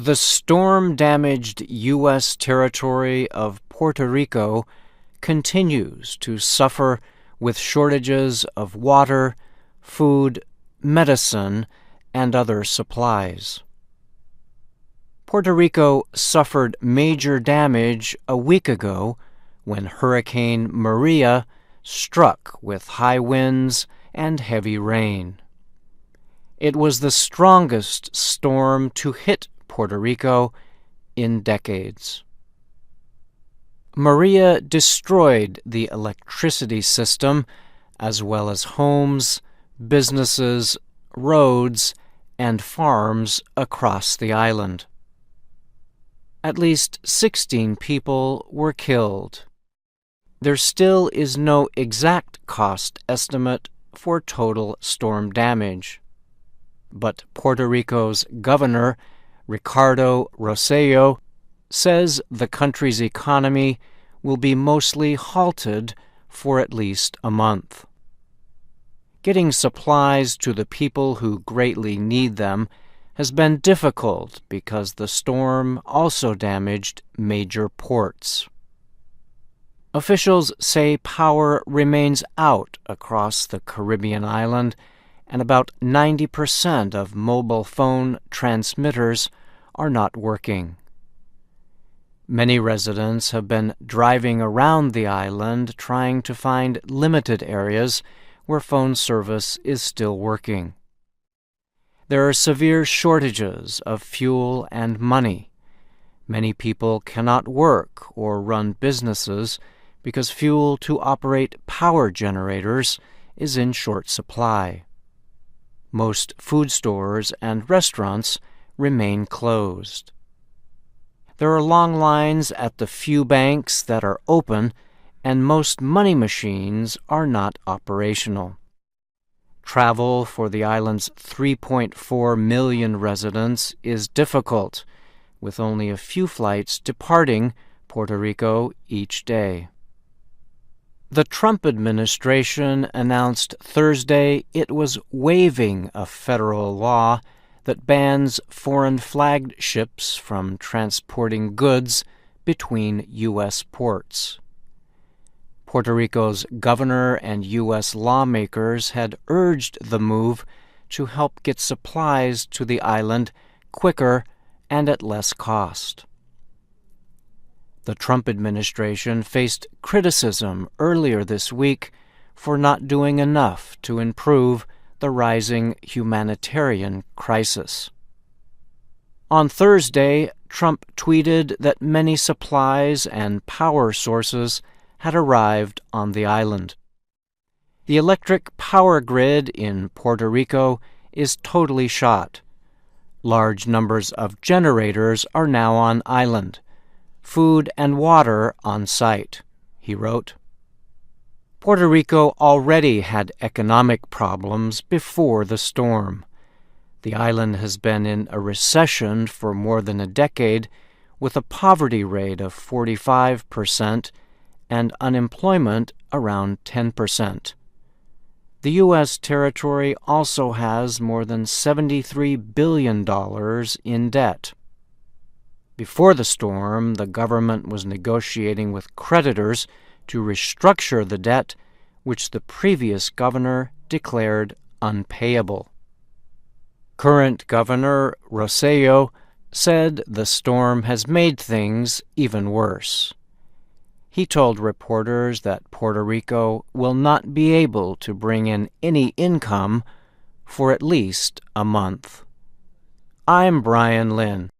The storm-damaged U.S. territory of Puerto Rico continues to suffer with shortages of water, food, medicine, and other supplies. Puerto Rico suffered major damage a week ago when Hurricane Maria struck with high winds and heavy rain. It was the strongest storm to hit Puerto Rico in decades. Maria destroyed the electricity system, as well as homes, businesses, roads, and farms across the island. At least 16 people were killed. There still is no exact cost estimate for total storm damage, but Puerto Rico's governor, Ricardo Rossello, says the country's economy will be mostly halted for at least a month. Getting supplies to the people who greatly need them has been difficult because the storm also damaged major ports. Officials say power remains out across the Caribbean island, and about 90% of mobile phone transmitters are not working. Many residents have been driving around the island trying to find limited areas where phone service is still working. There are severe shortages of fuel and money. Many people cannot work or run businesses because fuel to operate power generators is in short supply. Most food stores and restaurants remain closed. There are long lines at the few banks that are open, and most money machines are not operational. Travel for the island's 3.4 million residents is difficult, with only a few flights departing Puerto Rico each day. The Trump administration announced Thursday it was waiving a federal law that bans foreign-flagged ships from transporting goods between U.S. ports. Puerto Rico's governor and U.S. lawmakers had urged the move to help get supplies to the island quicker and at less cost. The Trump administration faced criticism earlier this week for not doing enough to improve the rising humanitarian crisis. On Thursday, Trump tweeted that many supplies and power sources had arrived on the island. The electric power grid in Puerto Rico is totally shot. Large numbers of generators are now on island. Food and water on site, he wrote. Puerto Rico already had economic problems before the storm. The island has been in a recession for more than a decade, with a poverty rate of 45% and unemployment around 10%. The U.S. territory also has more than $73 billion in debt. Before the storm, the government was negotiating with creditors to restructure the debt, which the previous governor declared unpayable. Current Governor Rossello said the storm has made things even worse. He told reporters that Puerto Rico will not be able to bring in any income for at least a month. I'm Bryan Lynn.